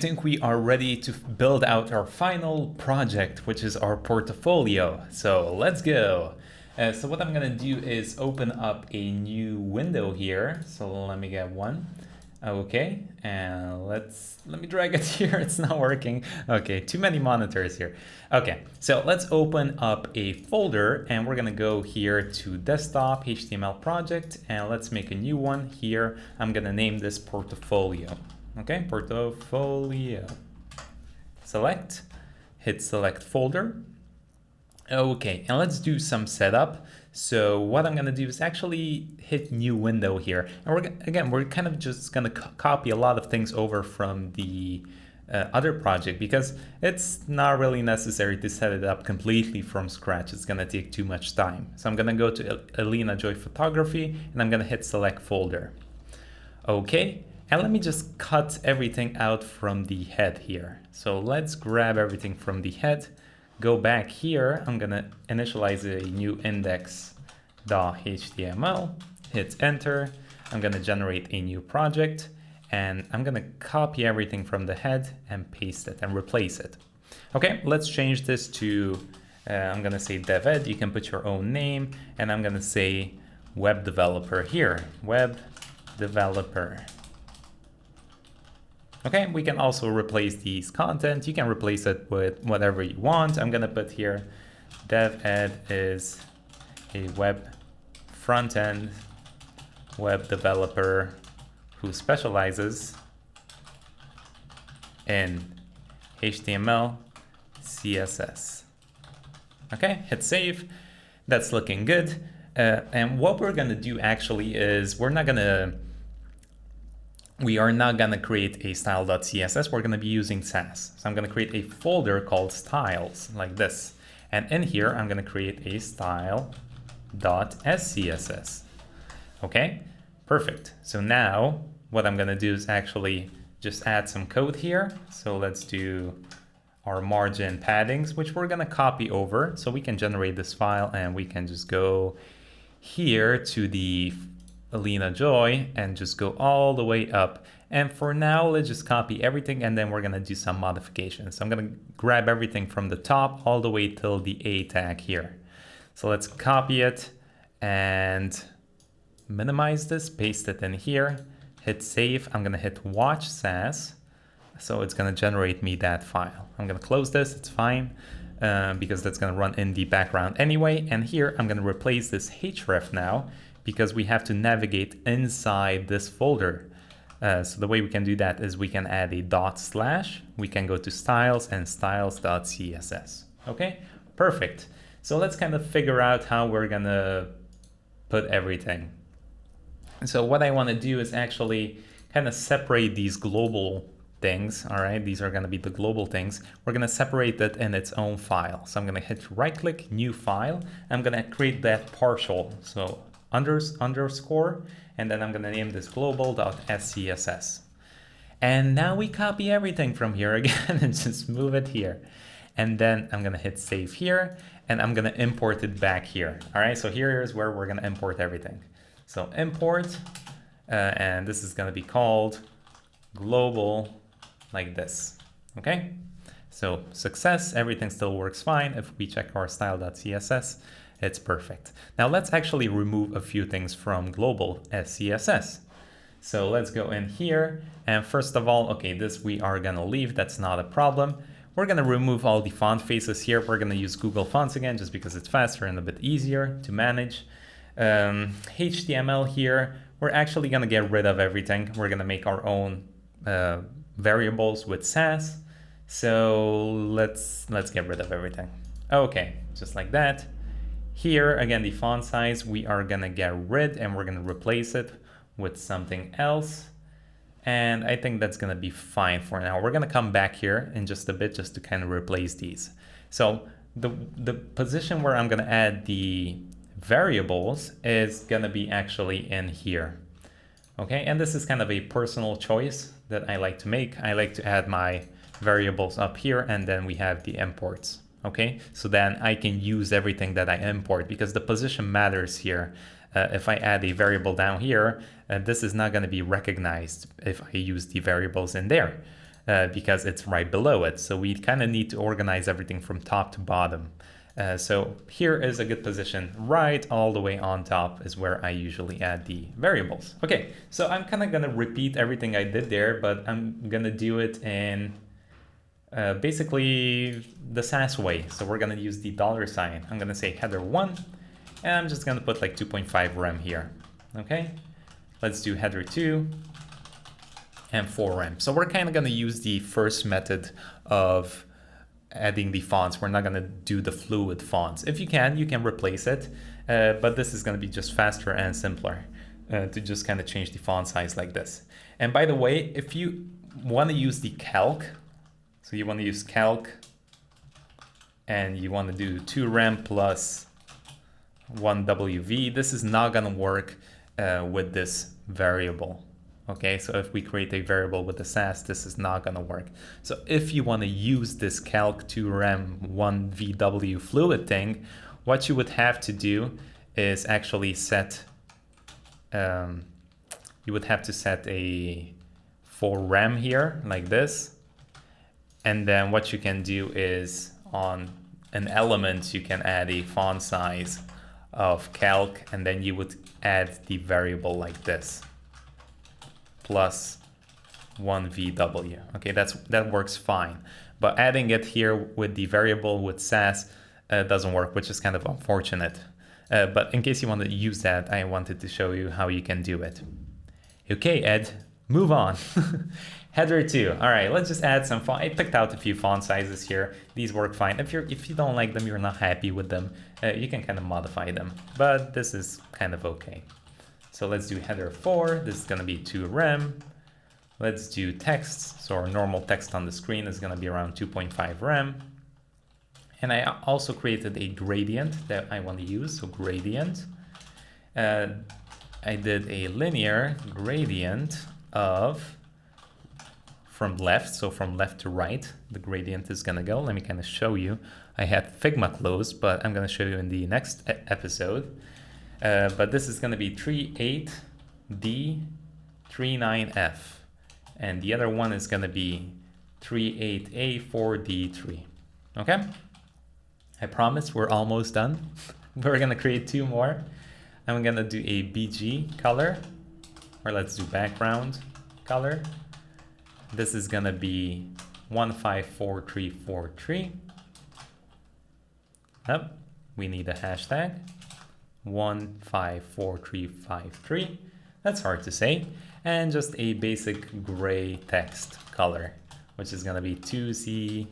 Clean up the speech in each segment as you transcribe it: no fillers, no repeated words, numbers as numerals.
I think we are ready to build out our final project, which is our portfolio. So let's go. So what I'm gonna do is open up a new window here. So let me get one. Okay, and let me drag it here. It's not working. Okay, too many monitors here. Okay, so let's open up a folder and we're gonna go here to desktop HTML project and let's make a new one here. I'm gonna name this portfolio. Okay, portfolio. Select, hit select folder. Okay, and let's do some setup. So what I'm gonna do is actually hit new window here. And we're kind of just gonna copy a lot of things over from the other project because it's not really necessary to set it up completely from scratch. It's gonna take too much time. So I'm gonna go to Alina Joy Photography and I'm gonna hit select folder. Okay. And let me just cut everything out from the head here. So let's grab everything from the head, go back here. I'm gonna initialize a new index.html, hit enter. I'm gonna generate a new project and I'm gonna copy everything from the head and paste it and replace it. Okay, let's change this to, I'm gonna say dev ed. You can put your own name and I'm gonna say web developer here, web developer. Okay, we can also replace these content. You can replace it with whatever you want. I'm gonna put here, dev ed is a web front-end web developer who specializes in HTML, CSS. Okay, hit save. That's looking good. And what we're gonna do actually is we are not gonna create a style.css, we're gonna be using Sass. So I'm gonna create a folder called styles, like this. And in here, I'm gonna create a style.scss. Okay, perfect. So now what I'm gonna do is actually just add some code here. So let's do our margin paddings, which we're gonna copy over. So we can generate this file and we can just go here to the Alina Joy and just go all the way up. And for now, let's just copy everything and then we're gonna do some modifications. So I'm gonna grab everything from the top all the way till the A tag here. So let's copy it and minimize this, paste it in here, hit save. I'm gonna hit watch Sass. So it's gonna generate me that file. I'm gonna close this, it's fine. Because that's gonna run in the background anyway. And here I'm gonna replace this href now because we have to navigate inside this folder. So the way we can do that is we can add a /, we can go to styles and styles.css. Okay, perfect. So let's kind of figure out how we're gonna put everything. So what I wanna do is actually kind of separate these global things, all right? These are gonna be the global things. We're gonna separate that in its own file. So I'm gonna hit right click, new file. I'm gonna create that partial. So underscore, and then I'm gonna name this global.scss. And now we copy everything from here again and just move it here. And then I'm gonna hit save here and I'm gonna import it back here. All right, so here is where we're gonna import everything. So import, and this is gonna be called global like this, okay? So success, everything still works fine. If we check our style.css, it's perfect. Now let's actually remove a few things from global SCSS. So let's go in here. And first of all, okay, this we are gonna leave, that's not a problem. We're gonna remove all the font faces here. We're gonna use Google Fonts again, just because it's faster and a bit easier to manage. HTML here, we're actually gonna get rid of everything. We're gonna make our own variables with Sass. So let's get rid of everything. Okay, just like that. Here, again, the font size, we are gonna get rid and we're gonna replace it with something else. And I think that's gonna be fine for now. We're gonna come back here in just a bit just to kind of replace these. So the position where I'm gonna add the variables is gonna be actually in here. Okay, and this is kind of a personal choice that I like to make. I like to add my variables up here and then we have the imports. Okay, so then I can use everything that I import because the position matters here. If I add a variable down here, this is not going to be recognized if I use the variables in there. because it's right below it. So we kind of need to organize everything from top to bottom. So here is a good position. Right all the way on top is where I usually add the variables. Okay, so I'm kind of going to repeat everything I did there, but I'm going to do it in basically the Sass way. So we're going to use the $sign. I'm going to say header1, and I'm just going to put like 2.5 rem here. Okay, let's do header2 and 4 rem. So we're kind of going to use the first method of adding the fonts. We're not going to do the fluid fonts. If you can replace it, but this is going to be just faster and simpler to just kind of change the font size like this. And by the way, if you want to use the calc, so you want to use calc and you want to do 2 rem plus 1 wv, this is not going to work with this variable. Okay, so if we create a variable with the Sass, this is not going to work. So if you want to use this calc 2rem 1vw fluid thing, what you would have to do is actually set, you would have to set a 4rem here like this. And then what you can do is on an element, you can add a font size of calc, and then you would add the variable like this. Plus 1vw. Okay, that works fine. But adding it here with the variable with Sass doesn't work, which is kind of unfortunate. But in case you want to use that, I wanted to show you how you can do it. Okay, Ed, move on. Header 2. All right, let's just add some font. I picked out a few font sizes here. These work fine. If you don't like them, you're not happy with them, you can kind of modify them. But this is kind of okay. So let's do header 4. This is going to be 2 rem. Let's do text. So our normal text on the screen is going to be around 2.5 rem. And I also created a gradient that I want to use. So gradient. I did a linear gradient of from left. So from left to right, the gradient is going to go. Let me kind of show you. I had Figma closed, but I'm going to show you in the next episode. But this is going to be 38D 39F, and the other one is going to be 38A4D3. Okay, I promise we're almost done. We're going to create 2 more. I'm going to do a BG color, or let's do background color. This is going to be 154343. Up, we need a hashtag. 154353, that's hard to say, and just a basic gray text color, which is gonna be 2C.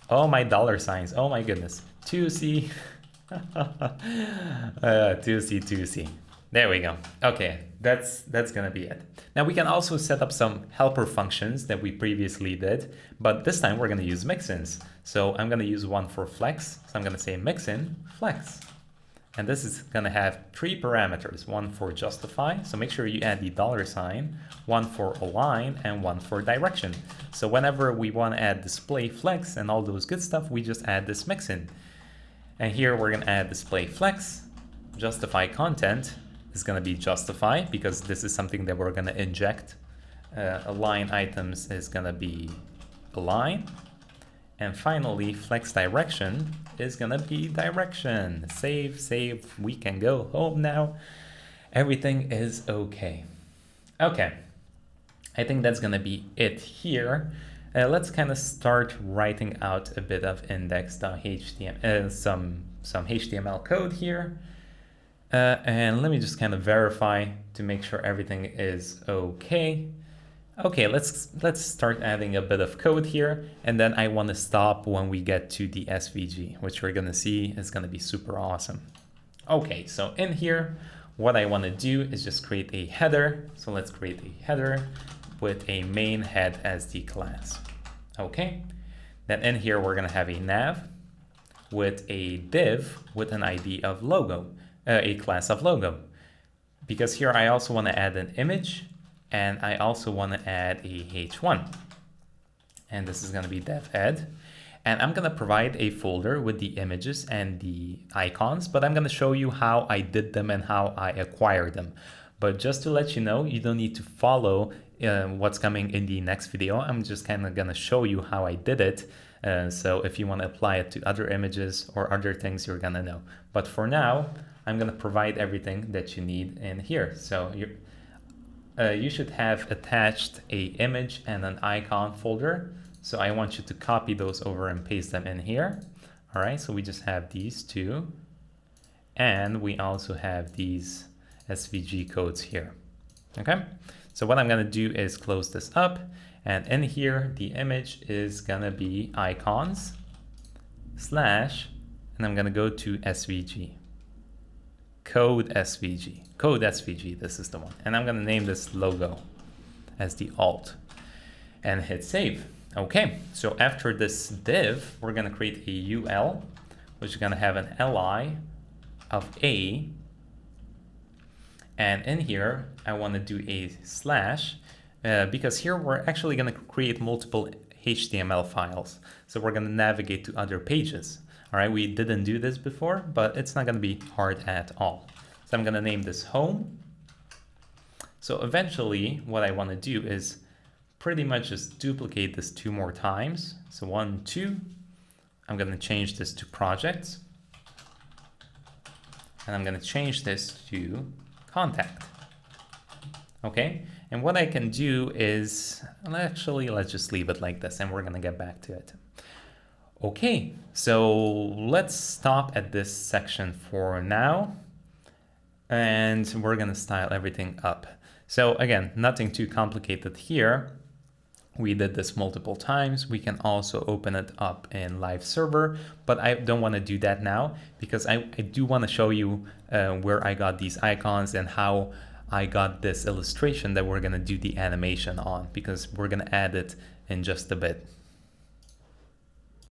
Oh, my $signs, oh my goodness, 2C. 2C. There we go. Okay, that's gonna be it. Now we can also set up some helper functions that we previously did, but this time we're gonna use mixins. So I'm gonna use one for flex. So I'm gonna say mixin flex. And this is going to have 3 parameters, one for justify. So make sure you add the $sign, one for align, and one for direction. So whenever we want to add display flex and all those good stuff, we just add this mixin. And here we're going to add display flex. Justify content is going to be justify, because this is something that we're going to inject. Align items is going to be align. And finally, flex direction is gonna be direction. Save, we can go home now. Everything is okay. Okay, I think that's gonna be it here. Let's kind of start writing out a bit of index.html, some HTML code here. And let me just kind of verify to make sure everything is okay. Okay, let's start adding a bit of code here, and then I want to stop when we get to the SVG, which we're gonna see is gonna be super awesome. Okay, so in here, what I want to do is just create a header. So let's create a header with a main head as the class. Okay, then in here we're gonna have a nav with a div with an ID of logo, a class of logo, because here I also want to add an image. And I also want to add a h1, and this is going to be dev ed, and I'm going to provide a folder with the images and the icons, but I'm going to show you how I did them and how I acquired them. But just to let you know, you don't need to follow what's coming in the next video. I'm just kind of gonna show you how I did it. So if you want to apply it to other images or other things, you're gonna know. But for now, I'm gonna provide everything that you need in here. So you should have attached a image and an icon folder. So I want you to copy those over and paste them in here. All right, so we just have these two. And we also have these SVG codes here. Okay, so what I'm gonna do is close this up, and in here, the image is gonna be icons / and I'm gonna go to SVG, code SVG, this is the one. And I'm gonna name this logo as the alt and hit save. Okay, so after this div, we're gonna create a UL, which is gonna have an li of a, and in here I want to do a / because here we're actually going to create multiple HTML files, so we're going to navigate to other pages. All right, we didn't do this before, but it's not going to be hard at all. So I'm going to name this home. So eventually what I want to do is pretty much just duplicate this 2 more times. So 1, 2, I'm going to change this to projects, and I'm going to change this to contact. Okay, and what I can do is, actually, let's just leave it like this and we're going to get back to it. Okay, so let's stop at this section for now, and we're going to style everything up. So again, nothing too complicated here. We did this multiple times. We can also open it up in live server, but I don't want to do that now because I do want to show you where I got these icons and how I got this illustration that we're going to do the animation on, because we're going to add it in just a bit.